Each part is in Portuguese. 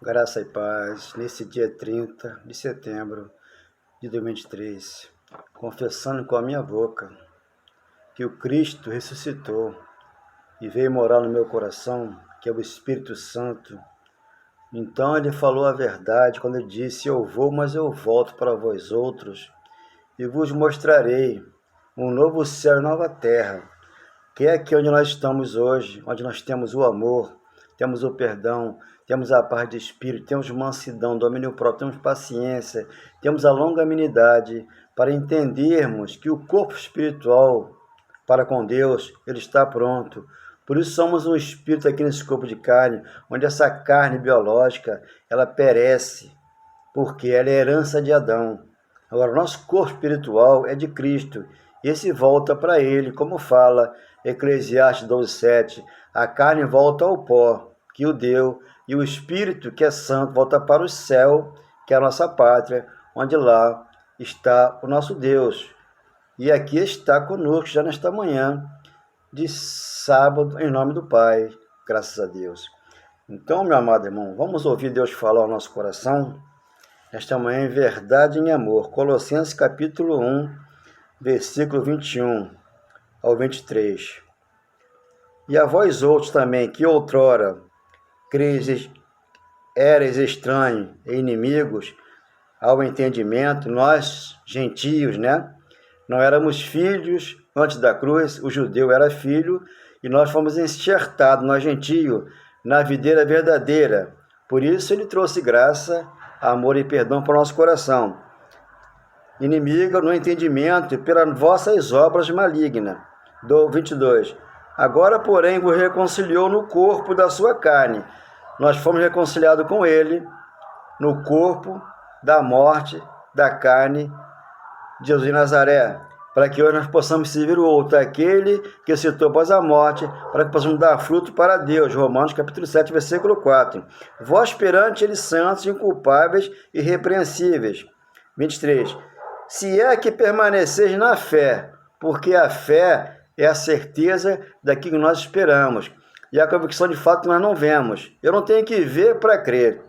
Graça e paz, nesse dia 30 de setembro de 2023, confessando com a minha boca que o Cristo ressuscitou e veio morar no meu coração, que é o Espírito Santo. Então ele falou a verdade quando ele disse: Eu vou, mas eu volto para vós outros e vos mostrarei um novo céu e nova terra, que é aqui onde nós estamos hoje, onde nós temos o amor, temos o perdão, temos a paz de espírito, temos mansidão, domínio próprio, temos paciência, temos a longanimidade, para entendermos que o corpo espiritual para com Deus, ele está pronto. Por isso somos um espírito aqui nesse corpo de carne, onde essa carne biológica, ela perece, porque ela é herança de Adão. Agora, o nosso corpo espiritual é de Cristo. Esse volta para ele, como fala Eclesiastes 12:7. A carne volta ao pó, que o deu, e o espírito, que é santo, volta para o céu, que é a nossa pátria, onde lá está o nosso Deus. E aqui está conosco já nesta manhã de sábado, em nome do Pai, graças a Deus. Então, meu amado irmão, vamos ouvir Deus falar ao nosso coração esta manhã em verdade e em amor. Colossenses capítulo 1, versículo 21 ao 23. E a vós outros também, que outrora erais estranhos e inimigos ao entendimento, nós, gentios, não éramos filhos antes da cruz, o judeu era filho, e nós fomos enxertados, nós gentios, na videira verdadeira. Por isso ele trouxe graça, amor e perdão para o nosso coração. Inimiga no entendimento pelas vossas obras malignas. Do 22. Agora, porém, vos reconciliou no corpo da sua carne. Nós fomos reconciliados com ele no corpo da morte da carne de Jesus de Nazaré, para que hoje nós possamos servir o outro, aquele que citou após a morte, para que possamos dar fruto para Deus. Romanos capítulo 7, versículo 4. Vós perante ele santos, inculpáveis e irrepreensíveis. 23. Se é que permaneceis na fé, porque a fé é a certeza daquilo que nós esperamos, e a convicção de fato que nós não vemos. Eu não tenho que ver para crer.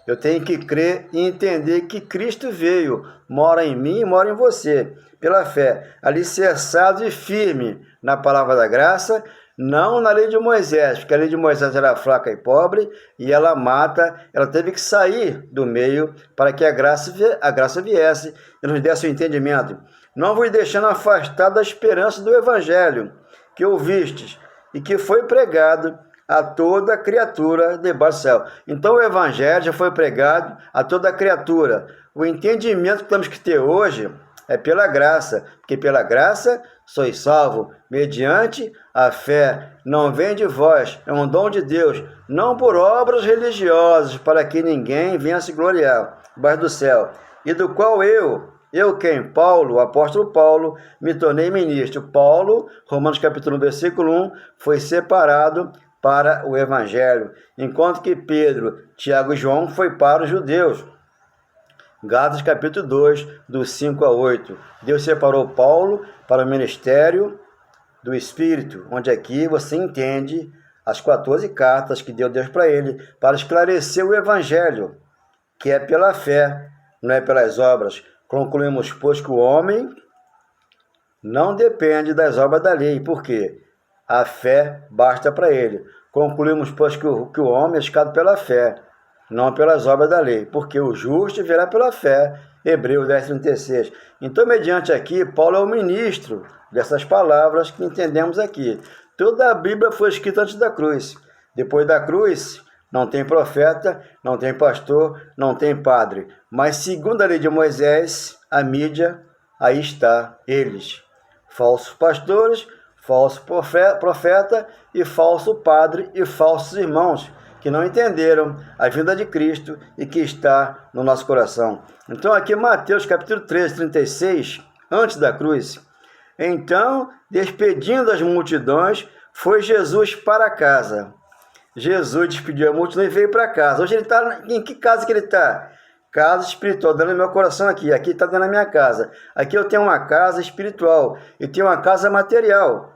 Eu tenho que crer e entender que Cristo veio, mora em mim e mora em você, pela fé, alicerçado e firme na palavra da graça, não na lei de Moisés, porque a lei de Moisés era fraca e pobre, e ela teve que sair do meio para que a graça viesse e nos desse o entendimento. Não vos deixando afastar da esperança do evangelho que ouvistes e que foi pregado a toda criatura debaixo do céu. Então o evangelho já foi pregado a toda criatura. O entendimento que temos que ter hoje é pela graça, porque pela graça sois salvos, mediante a fé. Não vem de vós, é um dom de Deus, não por obras religiosas, para que ninguém venha se gloriar debaixo do céu. E do qual eu quem? Paulo, o apóstolo Paulo, me tornei ministro. Paulo, Romanos capítulo 1, versículo 1, foi separado para o evangelho, enquanto que Pedro, Tiago e João foi para os judeus. Gálatas capítulo 2, do 5 a 8. Deus separou Paulo para o ministério do Espírito, onde aqui você entende as 14 cartas que deu Deus para ele, para esclarecer o evangelho, que é pela fé, não é pelas obras. Concluímos, pois, que o homem não depende das obras da lei. Por quê? A fé basta para ele. Concluímos, pois, que o homem é justificado pela fé, não pelas obras da lei, porque o justo virá pela fé. Hebreus 10:36. Então, mediante aqui, Paulo é o ministro dessas palavras que entendemos aqui. Toda a Bíblia foi escrita antes da cruz. Depois da cruz, não tem profeta, não tem pastor, não tem padre. Mas, segundo a lei de Moisés, a mídia, aí está eles. Falsos pastores, falso profeta e falso padre e falsos irmãos que não entenderam a vinda de Cristo e que está no nosso coração. Então aqui Mateus capítulo 13, 36, antes da cruz. Então, despedindo as multidões, foi Jesus para casa. Jesus despediu a multidão e veio para casa. Hoje ele está, em que casa que ele está? Casa espiritual, dentro do meu coração aqui está dentro da minha casa. Aqui eu tenho uma casa espiritual, eu tenho uma casa material.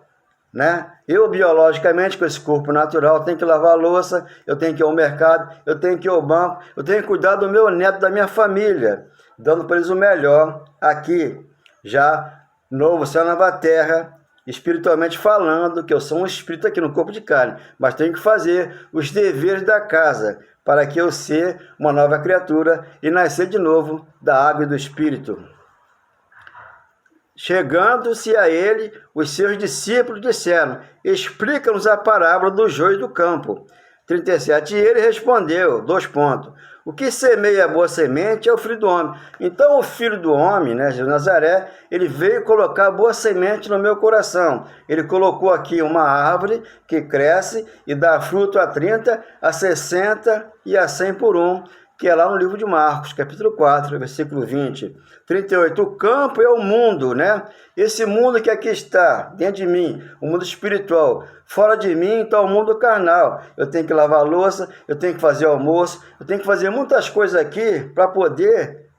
né? Eu, biologicamente, com esse corpo natural, tenho que lavar a louça, eu tenho que ir ao mercado, eu tenho que ir ao banco, eu tenho que cuidar do meu neto, da minha família, dando para eles o melhor aqui, já novo céu, nova terra, espiritualmente falando, que eu sou um espírito aqui no corpo de carne, mas tenho que fazer os deveres da casa, para que eu seja uma nova criatura e nascer de novo da água e do espírito. Chegando-se a ele, os seus discípulos disseram: explica-nos a parábola do joio e do campo. 37. E ele respondeu, o que semeia a boa semente é o Filho do Homem. Então o Filho do Homem, né, Jesus de Nazaré, ele veio colocar a boa semente no meu coração. Ele colocou aqui uma árvore que cresce e dá fruto a 30, a 60 e a 100 por um, que é lá no livro de Marcos, capítulo 4, versículo 20. 38. O campo é o mundo, né? Esse mundo que aqui está, dentro de mim, o mundo espiritual. Fora de mim está o mundo carnal. Eu tenho que lavar a louça, eu tenho que fazer almoço, eu tenho que fazer muitas coisas aqui para poder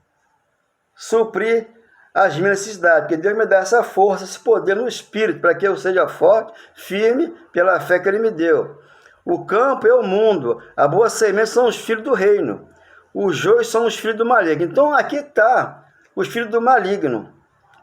suprir as minhas necessidades. Porque Deus me dá essa força, esse poder no espírito, para que eu seja forte, firme, pela fé que Ele me deu. O campo é o mundo, a boa semente são os filhos do reino. Os joios são os filhos do maligno. Então aqui está os filhos do maligno,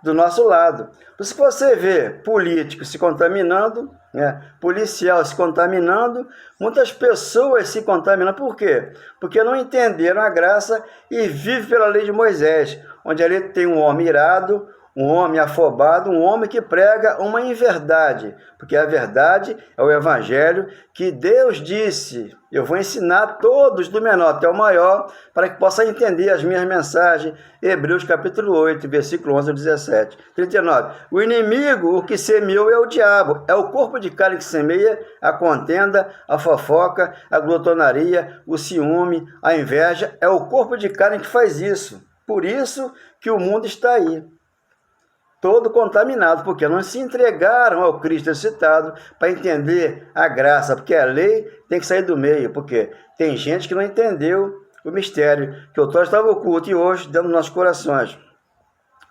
do nosso lado. Se você vê político se contaminando, né, policial se contaminando, muitas pessoas se contaminam. Por quê? Porque não entenderam a graça e vivem pela lei de Moisés, onde ali tem um homem irado, um homem afobado, um homem que prega uma inverdade, porque a verdade é o evangelho que Deus disse: eu vou ensinar todos, do menor até o maior, para que possam entender as minhas mensagens. Hebreus capítulo 8, versículo 11 ao 17. 39. O inimigo, o que semeou é o diabo, é o corpo de carne que semeia a contenda, a fofoca, a glutonaria, o ciúme, a inveja, é o corpo de carne que faz isso. Por isso que o mundo está aí, todo contaminado, porque não se entregaram ao Cristo ressuscitado para entender a graça, porque a lei tem que sair do meio, porque tem gente que não entendeu o mistério, que outrora estava oculto e hoje dentro dos nossos corações.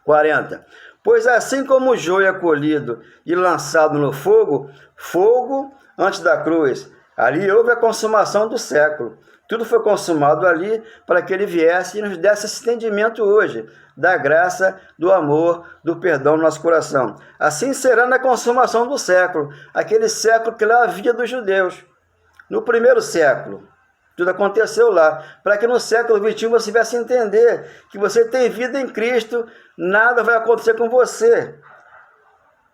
40. Pois assim como o joio é colhido e lançado no fogo, fogo antes da cruz, ali houve a consumação do século. Tudo foi consumado ali para que ele viesse e nos desse esse entendimento hoje, da graça, do amor, do perdão no nosso coração. Assim será na consumação do século, aquele século que lá havia dos judeus. No primeiro século, tudo aconteceu lá, para que no século XXI você viesse entender que você tem vida em Cristo, nada vai acontecer com você.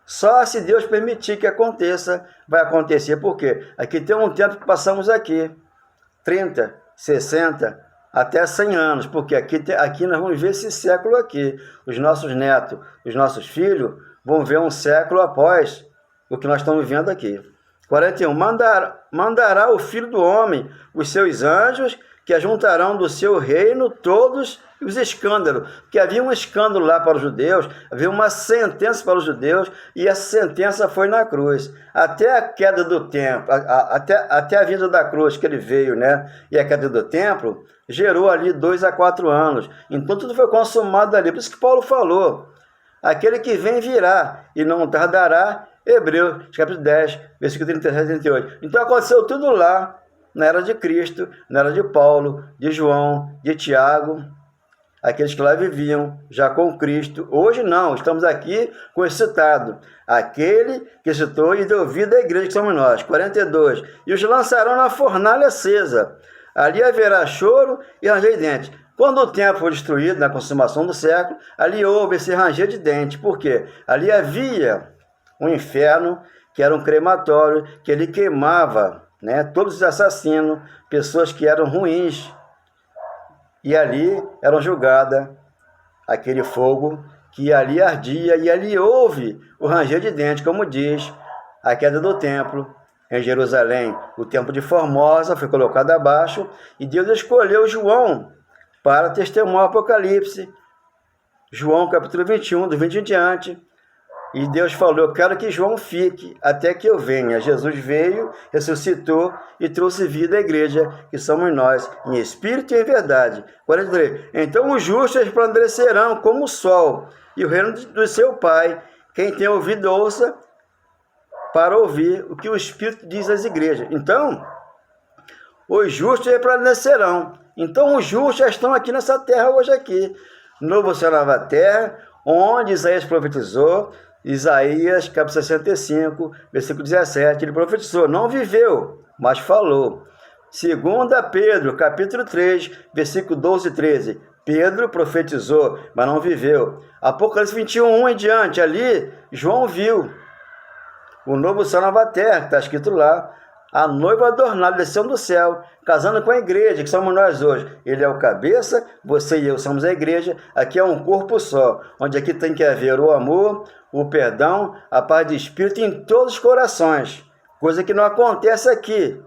Só se Deus permitir que aconteça, vai acontecer. Por quê? Aqui tem um tempo que passamos aqui, 30, 60, até 100 anos, porque aqui nós vamos ver esse século aqui. Os nossos netos, os nossos filhos vão ver um século após o que nós estamos vendo aqui. 41. Mandará o Filho do Homem os seus anjos, que ajuntarão do seu reino todos os escândalos. Porque havia um escândalo lá para os judeus, havia uma sentença para os judeus, e essa sentença foi na cruz. Até a queda do templo, até a vinda da cruz que ele veio, né? E a queda do templo, gerou ali 2 a 4 anos. Então tudo foi consumado ali. Por isso que Paulo falou: aquele que vem virá e não tardará. Hebreus, capítulo 10, versículo 37 e 38. Então aconteceu tudo lá, na era de Cristo, na era de Paulo, de João, de Tiago, aqueles que lá viviam já com Cristo. Hoje não, estamos aqui com esse citado: aquele que citou e deu vida à igreja, que somos nós. 42. E os lançarão na fornalha acesa. Ali haverá choro e ranger de dentes. Quando o templo foi destruído, na consumação do século, ali houve esse ranger de dentes. Por quê? Ali havia um inferno, que era um crematório, que ele queimava, né, todos os assassinos, pessoas que eram ruins. E ali eram julgadas aquele fogo que ali ardia, e ali houve o ranger de dentes, como diz a queda do templo. Em Jerusalém, o templo de Formosa foi colocado abaixo, e Deus escolheu João para testemunhar o Apocalipse. João capítulo 21, do 20 em diante. E Deus falou: eu quero que João fique até que eu venha. Jesus veio, ressuscitou e trouxe vida à igreja, que somos nós, em espírito e em verdade. 43. Então os justos resplandecerão como o sol, e o reino do seu Pai. Quem tem ouvido, ouça para ouvir o que o Espírito diz às igrejas. Então, os justos resplandecerão. Então, os justos já estão aqui nessa terra hoje aqui. Novo céu, nova terra, onde Isaías profetizou. Isaías, capítulo 65, versículo 17, ele profetizou, não viveu, mas falou. 2 Pedro, capítulo 3, versículo 12 e 13, Pedro profetizou, mas não viveu. Apocalipse 21, 1 em diante, ali, João viu o novo céu, nova terra, que está escrito lá, a noiva adornada descendo do céu, casando com a igreja, que somos nós hoje. Ele é o cabeça, você e eu somos a igreja. Aqui é um corpo só, onde aqui tem que haver o amor, o perdão, a paz de espírito em todos os corações. Coisa que não acontece aqui.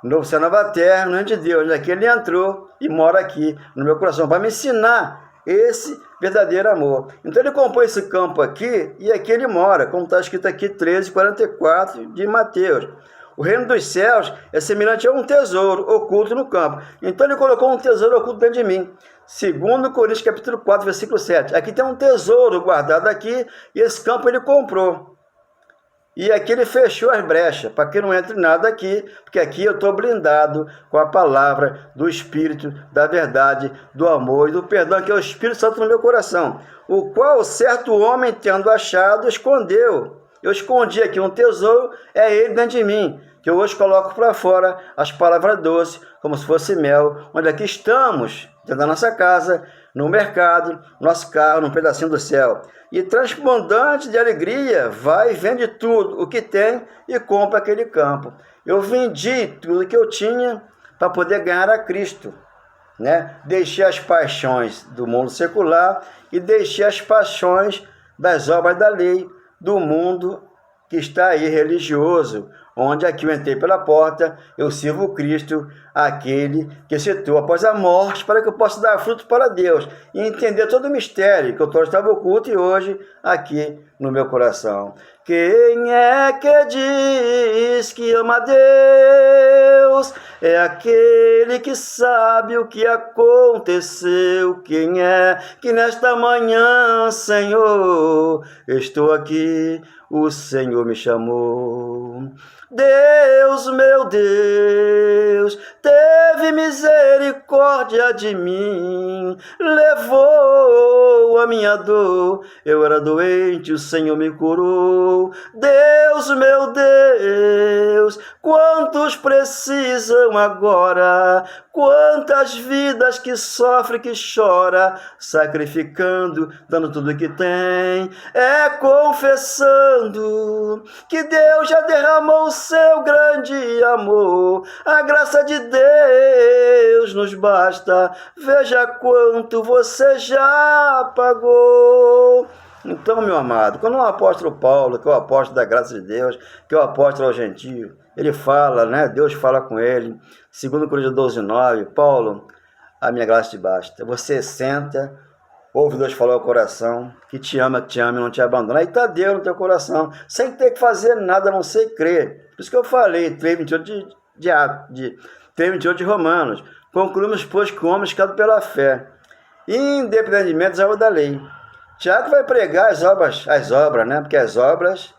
Novo céu, nova terra, no reino de Deus. Onde aqui ele entrou e mora aqui, no meu coração, para me ensinar esse verdadeiro amor. Então ele comprou esse campo aqui e aqui ele mora, como está escrito aqui 13:44 de Mateus. O reino dos céus é semelhante a um tesouro oculto no campo. Então ele colocou um tesouro oculto dentro de mim. 2 Coríntios capítulo 4, versículo 7. Aqui tem um tesouro guardado aqui e esse campo ele comprou. E aqui ele fechou as brechas, para que não entre nada aqui, porque aqui eu estou blindado com a palavra do Espírito, da verdade, do amor e do perdão, que é o Espírito Santo no meu coração, o qual certo homem, tendo achado, escondeu. Eu escondi aqui um tesouro, é ele dentro de mim, que eu hoje coloco para fora as palavras doces, como se fosse mel, onde aqui estamos, dentro da nossa casa, no mercado, nosso carro, num pedacinho do céu. E transbordante de alegria, vai e vende tudo o que tem e compra aquele campo. Eu vendi tudo que eu tinha para poder ganhar a Cristo, né? Deixei as paixões do mundo secular e deixei as paixões das obras da lei, do mundo que está aí religioso, onde aqui eu entrei pela porta, eu sirvo Cristo, aquele que citou após a morte, para que eu possa dar fruto para Deus e entender todo o mistério que eu trouxe estava oculto e hoje aqui no meu coração. Quem é que diz que ama a Deus? É aquele que sabe o que aconteceu. Quem é que nesta manhã, Senhor, estou aqui, o Senhor me chamou. Deus, meu Deus, teve misericórdia de mim, levou a minha dor, eu era doente, o Senhor me curou. Deus, meu Deus, quantos precisam agora, quantas vidas que sofrem, que chora, sacrificando, dando tudo que tem, confessando que Deus já derramou o seu grande amor, a graça de Deus nos basta, veja quanto você já pagou. Então, meu amado, quando o apóstolo Paulo, que é o apóstolo da graça de Deus, que é o apóstolo aos gentios, ele fala, né? Deus fala com ele, 2 Coríntios 12:9, Paulo, a minha graça te basta. Você senta, ouve Deus falar ao coração, que te ama e não te abandona. Aí está Deus no teu coração, sem ter que fazer nada, a não ser crer. Por isso que eu falei, 3:28 3:28 de Romanos. Concluímos, pois, que o homem é escado pela fé, independentemente das obras da lei. Tiago vai pregar as obras, né? Porque as obras,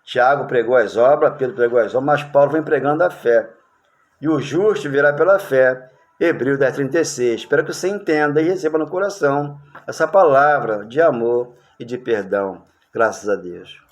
Tiago pregou as obras, Pedro pregou as obras, mas Paulo vem pregando a fé. E o justo virá pela fé. Hebreus 10:36. Espero que você entenda e receba no coração essa palavra de amor e de perdão. Graças a Deus.